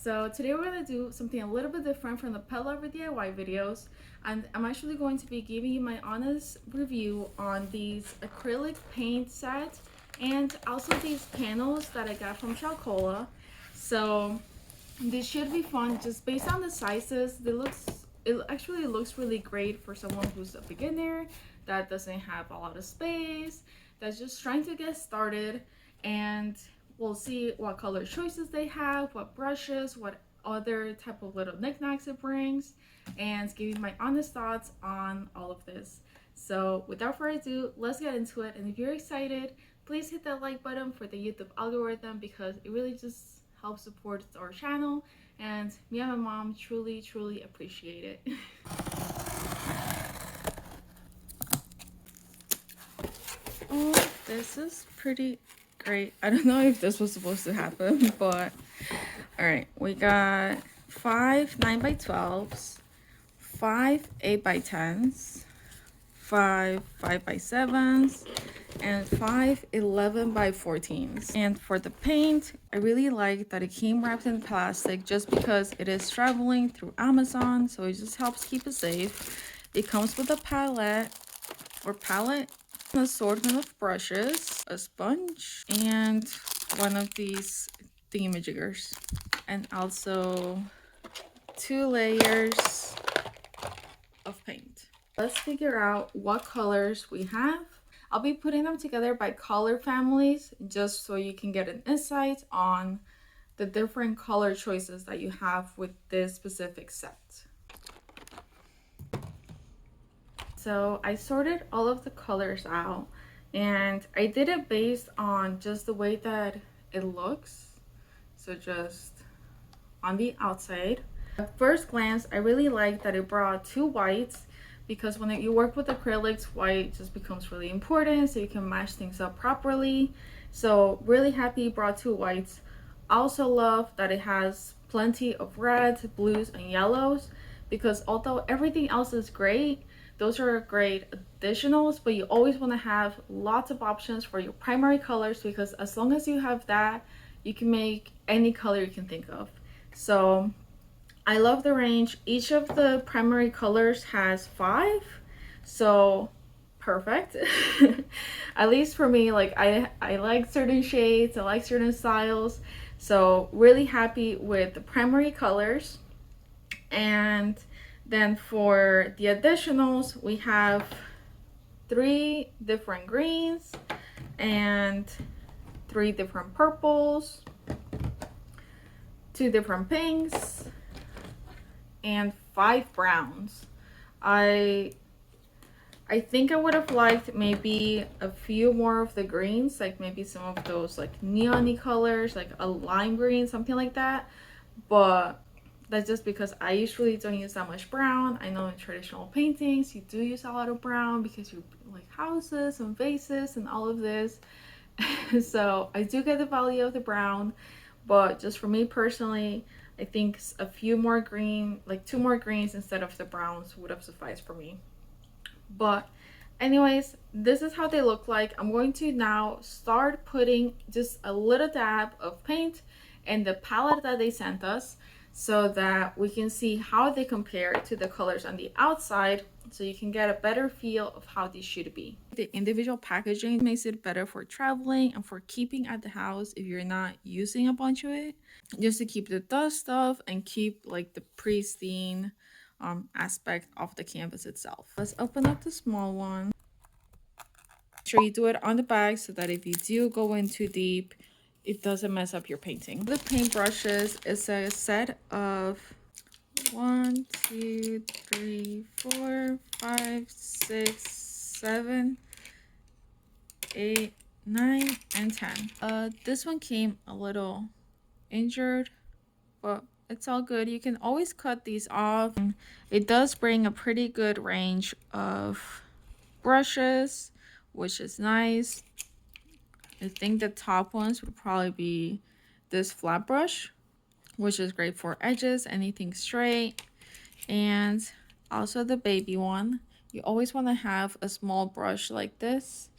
So today we're going to do something a little bit different from the Pet Lover DIY videos, and I'm actually going to be giving you my honest review on these acrylic paint sets and also these panels that I got from Keila. So this should be fun just based on the sizes. It actually looks really great for someone who's a beginner that doesn't have a lot of space, that's just trying to get started. And we'll see what color choices they have, what brushes, what other type of little knickknacks it brings, and give you my honest thoughts on all of this. So without further ado, let's get into it. And if you're excited, please hit that like button for the YouTube algorithm, because it really just helps support our channel, and me and my mom truly appreciate it. Oh, this is pretty great. I don't know if this was supposed to happen, but all right, we got 5 9x12s, 5 8x10s, 5 5x7s, and 5 11x14s. And for the paint, I really like that it came wrapped in plastic just because it is traveling through Amazon, so it just helps keep it safe. It comes with a palette, an assortment of brushes, a sponge, and one of these thingamajiggers, and also 2 layers of paint. Let's figure out what colors we have. I'll be putting them together by color families just so you can get an insight on the different color choices that you have with this specific set. So I sorted all of the colors out, and I did it based on just the way that it looks. So just on the outside. At first glance, I really like that it brought 2 whites, because when you work with acrylics, white just becomes really important so you can match things up properly. So really happy it brought 2 whites. I also love that it has plenty of reds, blues, and yellows, because although everything else is great, those are great additionals, but you always want to have lots of options for your primary colors, because as long as you have that, you can make any color you can think of. So I love the range. Each of the primary colors has 5, so perfect. At least for me, like I like certain shades, I like certain styles, so really happy with the primary colors. And then for the additionals, we have 3 different greens and 3 different purples, 2 different pinks, and 5 browns. I think I would have liked maybe a few more of the greens, like maybe some of those like neon-y colors, like a lime green, something like that. But that's just because I usually don't use that much brown. I know in traditional paintings you do use a lot of brown because you like houses and vases and all of this. So I do get the value of the brown, but just for me personally, I think a few more green, like 2 more greens instead of the browns, would have sufficed for me. But anyways, this is how they look like. I'm going to now start putting just a little dab of paint in the palette that they sent us, so that we can see how they compare to the colors on the outside, so you can get a better feel of how these should be. The individual packaging makes it better for traveling and for keeping at the house if you're not using a bunch of it, just to keep the dust off and keep like the pristine aspect of the canvas itself. Let's open up the small one. Make sure you do it on the back so that if you do go in too deep, it doesn't mess up your painting. The paint brushes is a set of 1 2 3 4 5 6 7 8 9 and 10. This one came a little injured, but it's all good. You can always cut these off. It does bring a pretty good range of brushes, which is nice. I think the top ones would probably be this flat brush, which is great for edges, anything straight, and also the baby one. You always want to have a small brush like this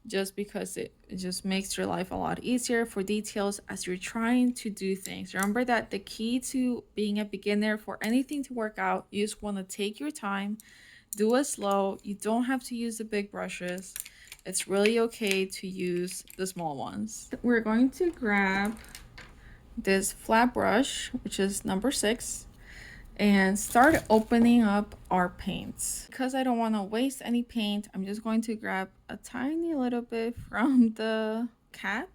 just because it just makes your life a lot easier for details as you're trying to do things. Remember that the key to being a beginner for anything to work out, you just want to take your time, do it slow. You don't have to use the big brushes. It's really okay to use the small ones. We're going to grab this flat brush, which is number 6, and start opening up our paints. Because I don't want to waste any paint, I'm just going to grab a tiny little bit from the cap,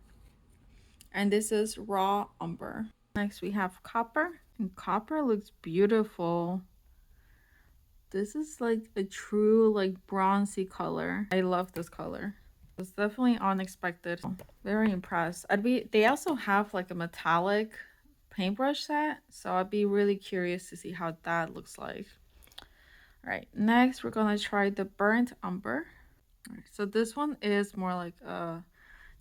and this is raw umber. Next we have copper, and copper looks beautiful. This is like a true like bronzy color. I love this color. It's definitely unexpected. Very impressed. They also have like a metallic paintbrush set, so I'd be really curious to see how that looks like. All right, next we're gonna try the burnt umber. All right, so this one is more like a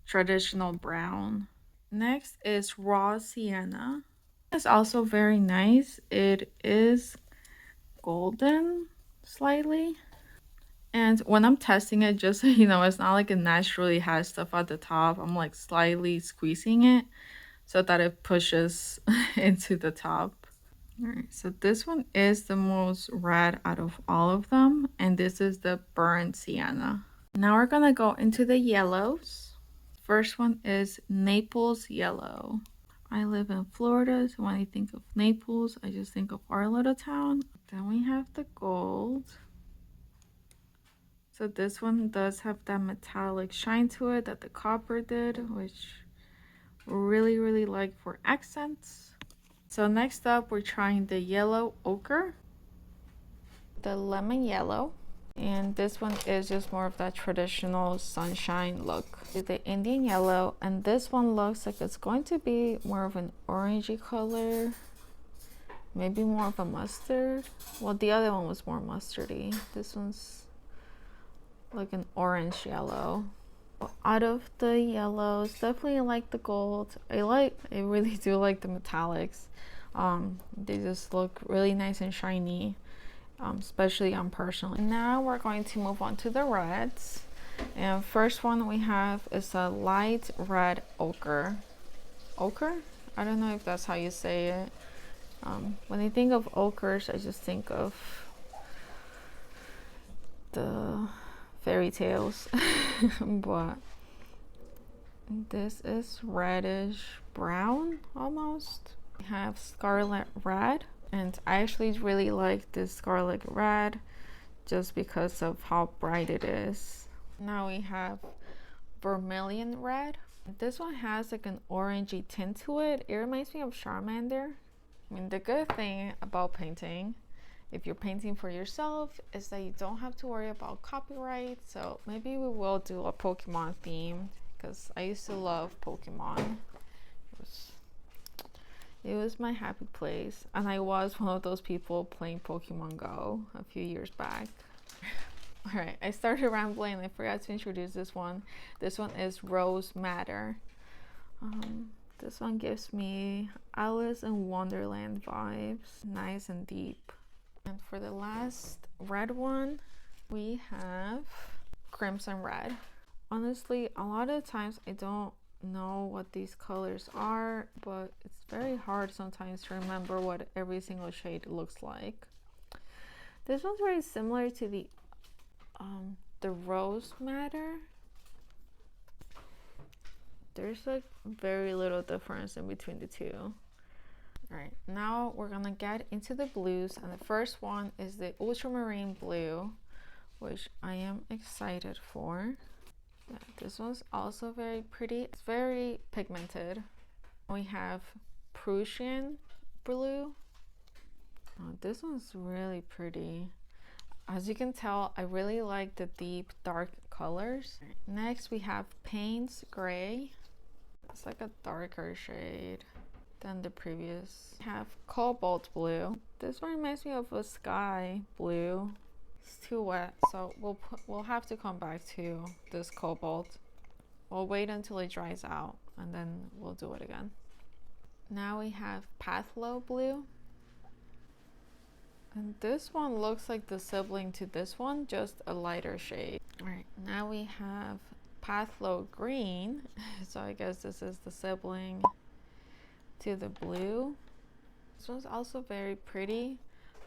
traditional brown. Next is raw sienna. It's also very nice. It is golden slightly, and when I'm testing it, just so you know, it's not like it naturally has stuff at the top. I'm like slightly squeezing it so that it pushes into the top. All right, so this one is the most red out of all of them, and this is the burnt sienna. Now we're gonna go into the yellows. First one is Naples yellow. I live in Florida, so when I think of Naples, I just think of our little town. Then we have the gold. So this one does have that metallic shine to it that the copper did, which really like for accents. So next up, we're trying the yellow ochre, the lemon yellow, and this one is just more of that traditional sunshine look. The Indian yellow, and this one looks like it's going to be more of an orangey color, maybe more of a mustard. Well, the other one was more mustardy. This one's like an orange yellow. Out of the yellows, definitely like the gold. I really do like the metallics. They just look really nice and shiny, especially on personal. Now we're going to move on to the reds, and first one we have is a light red ochre. I don't know if that's how you say it. When I think of ochres, I just think of the fairy tales. But this is reddish brown almost. We have scarlet red, and I actually really like this scarlet red just because of how bright it is. Now we have vermilion red. This one has like an orangey tint to it. It reminds me of Charmander. I mean, the good thing about painting, if you're painting for yourself, is that you don't have to worry about copyright. So maybe we will do a Pokemon theme, because I used to love Pokemon. It was my happy place, and I was one of those people playing Pokemon Go a few years back. All right, I started rambling and I forgot to introduce this one. This one is Rose Madder. This one gives me Alice in Wonderland vibes, nice and deep. And for the last red one, we have Crimson Red. Honestly, a lot of times I don't know what these colors are, but it's very hard sometimes to remember what every single shade looks like. This one's very similar to the Rose Madder. There's like very little difference in between the two. All right, now we're gonna get into the blues, and the first one is the ultramarine blue, which I am excited for. Yeah, this one's also very pretty. It's very pigmented. We have Prussian blue. Oh, this one's really pretty. As you can tell, I really like the deep dark colors. Next we have Payne's Gray. It's like a darker shade than the previous. We have Cobalt Blue. This one reminds me of a sky blue. It's too wet, so we'll have to come back to this Cobalt. We'll wait until it dries out and then we'll do it again. Now we have Pathlow Blue. And this one looks like the sibling to this one, just a lighter shade. All right, now we have Pathlow Green. So I guess this is the sibling to the blue. This one's also very pretty.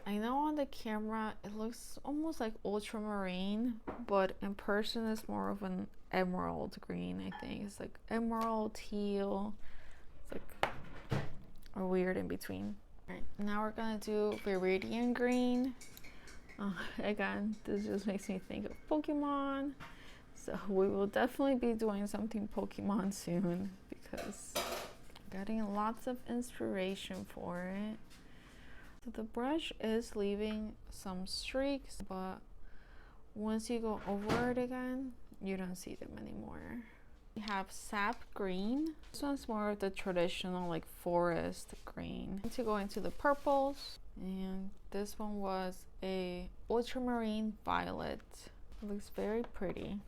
I know on the camera it looks almost like ultramarine, but in person it's more of an emerald green. I think it's like emerald, teal. It's like a weird in between. All right, now we're gonna do Viridian Green. Again, this just makes me think of Pokemon. So we will definitely be doing something Pokemon soon because I'm getting lots of inspiration for it. So the brush is leaving some streaks, but once you go over it again, you don't see them anymore. We have Sap Green. This one's more of the traditional like forest green. To go into the purples, and this one was a ultramarine violet. It looks very pretty.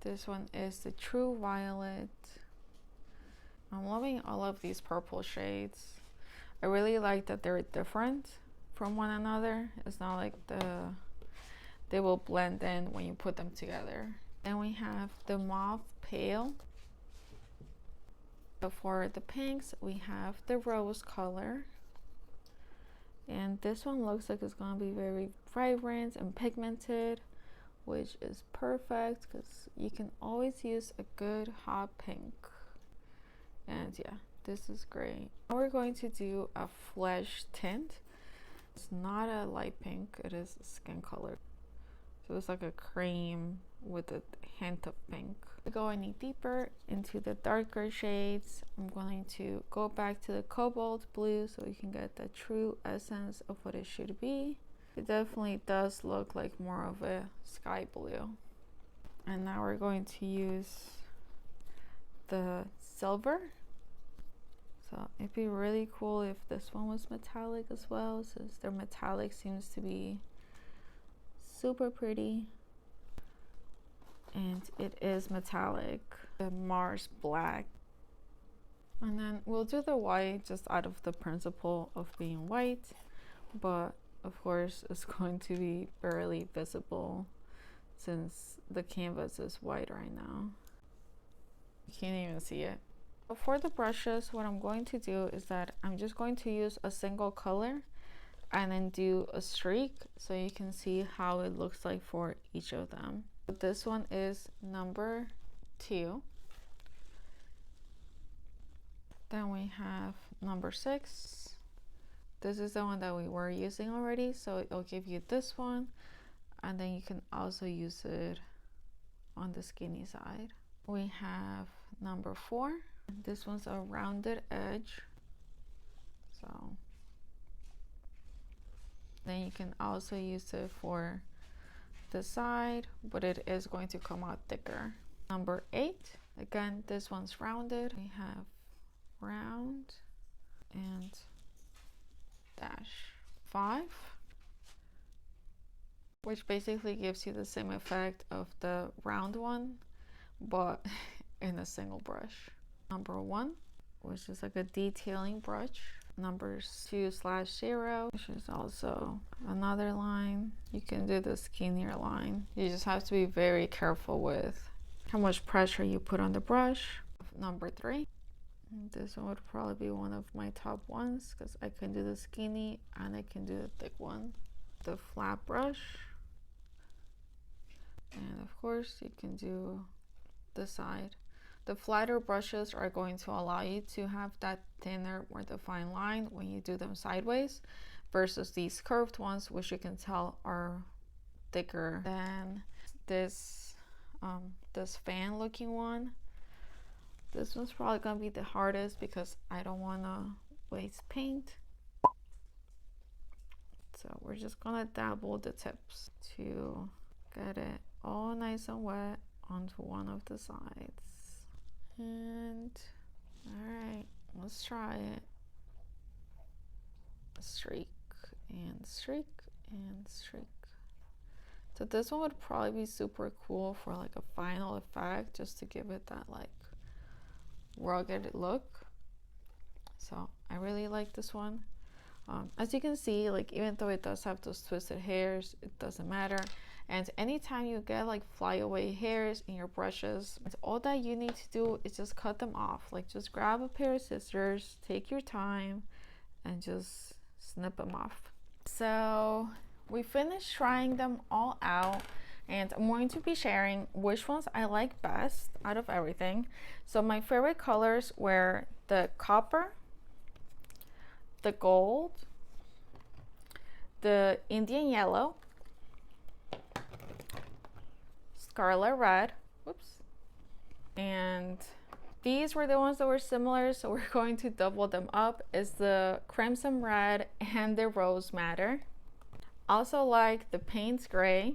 This one is the True Violet. I'm loving all of these purple shades. I really like that they're different from one another. It's not like they will blend in when you put them together. Then we have the Mauve Pale. For the pinks, we have the Rose color. And this one looks like it's gonna be very vibrant and pigmented, which is perfect because you can always use a good hot pink. And yeah, this is great. Now we're going to do a flesh tint. It's not a light pink, it is skin color. So it's like a cream with a hint of pink. To go any deeper into the darker shades, I'm going to go back to the cobalt blue so you can get the true essence of what it should be. It definitely does look like more of a sky blue. And now we're going to use the silver. So it'd be really cool if this one was metallic as well, since their metallic seems to be super pretty. And it is metallic, the Mars black. And then we'll do the white just out of the principle of being white, but of course it's going to be barely visible since the canvas is white right now. You can't even see it. For the brushes, what I'm going to do is that I'm just going to use a single color and then do a streak so you can see how it looks like for each of them. This one is number 2. Then we have number 6. This is the one that we were using already, so it'll give you this one, and then you can also use it on the skinny side. We have number 4. This one's a rounded edge, so then you can also use it for the side, but it is going to come out thicker. Number 8, again, this one's rounded. We have round and dash. 5, which basically gives you the same effect of the round one, but in a single brush. Number 1, which is like a detailing brush. Number 2/0, which is also another line. You can do the skinnier line. You just have to be very careful with how much pressure you put on the brush. Number 3, this one would probably be one of my top ones because I can do the skinny and I can do the thick one. The flat brush, and of course you can do the side. The flatter brushes are going to allow you to have that thinner, more defined line when you do them sideways, versus these curved ones, which you can tell are thicker than this this fan looking one. This one's probably gonna be the hardest because I don't want to waste paint. So we're just gonna dabble the tips to get it all nice and wet onto one of the sides. And all right, let's try it. Streak and streak and streak. So this one would probably be super cool for like a final effect, just to give it that like rugged look. So I really like this one. As you can see, like even though it does have those twisted hairs, it doesn't matter. And anytime you get like flyaway hairs in your brushes, all that you need to do is just cut them off. Like just grab a pair of scissors, take your time, and just snip them off. So we finished trying them all out, and I'm going to be sharing which ones I like best out of everything. So my favorite colors were the copper, the gold, the Indian yellow, scarlet red, whoops, and these were the ones that were similar, so we're going to double them up, is the crimson red and the rose madder. Also like the Payne's gray,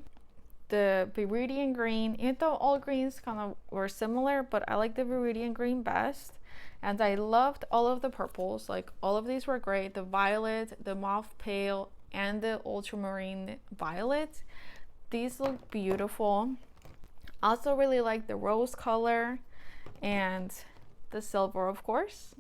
the Viridian green, even though all greens kind of were similar, but I like the Viridian green best. And I loved all of the purples, like all of these were great. The violet, the mauve pale, and the ultramarine violet. These look beautiful. Also really like the rose color and the silver, of course.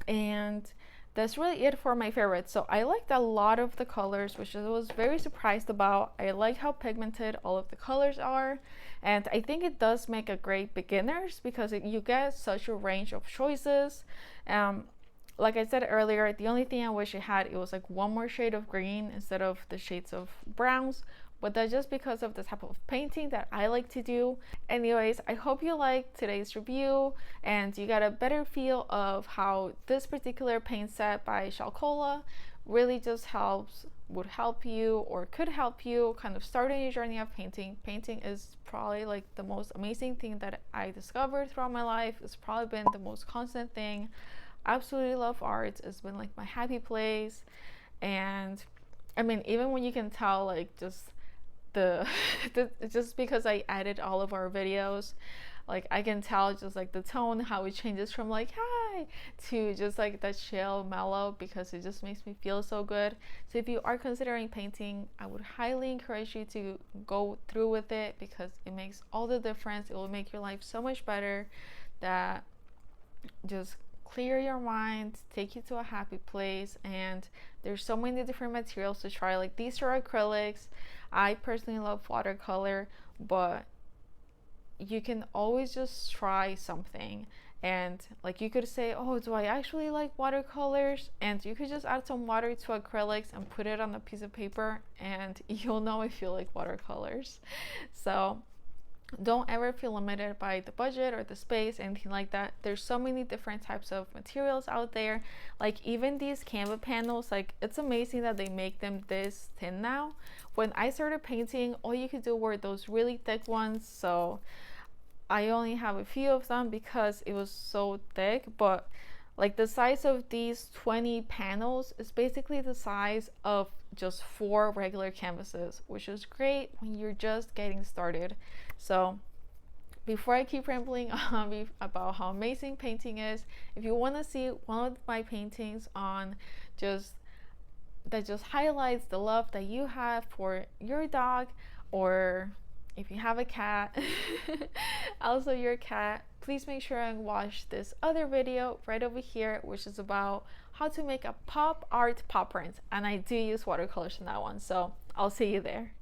And that's really it for my favorites. So I liked a lot of the colors, which I was very surprised about. I like how pigmented all of the colors are, and I think it does make a great beginners because you get such a range of choices. Like I said earlier, the only thing I wish it was like one more shade of green instead of the shades of browns, but that's just because of the type of painting that I like to do. Anyways, I hope you liked today's review and you got a better feel of how this particular paint set by Keila really just would help you or could help you kind of start on your journey of painting. Painting is probably like the most amazing thing that I discovered throughout my life. It's probably been the most constant thing. Absolutely love art. It's been like my happy place. And I mean, even when you can tell like just just because I edit all of our videos, like I can tell just like the tone, how it changes from like hi to just like that chill mellow, because it just makes me feel so good. So if you are considering painting, I would highly encourage you to go through with it because it makes all the difference. It will make your life so much better. That just clear your mind, take you to a happy place. And there's so many different materials to try. Like these are acrylics. I personally love watercolor, but you can always just try something. And like you could say, oh, do I actually like watercolors? And you could just add some water to acrylics and put it on a piece of paper and you'll know if you like watercolors. So don't ever feel limited by the budget or the space, anything like that. There's so many different types of materials out there. Like even these Canva panels, like it's amazing that they make them this thin now. When I started painting, all you could do were those really thick ones, so I only have a few of them because it was so thick. But like the size of these 20 panels is basically the size of just 4 regular canvases, which is great when you're just getting started. So before I keep rambling on about how amazing painting is, if you want to see one of my paintings on that just highlights the love that you have for your dog, or if you have a cat, also your cat, please make sure and watch this other video right over here, which is about how to make a pop art paw print. And I do use watercolors in that one, so I'll see you there.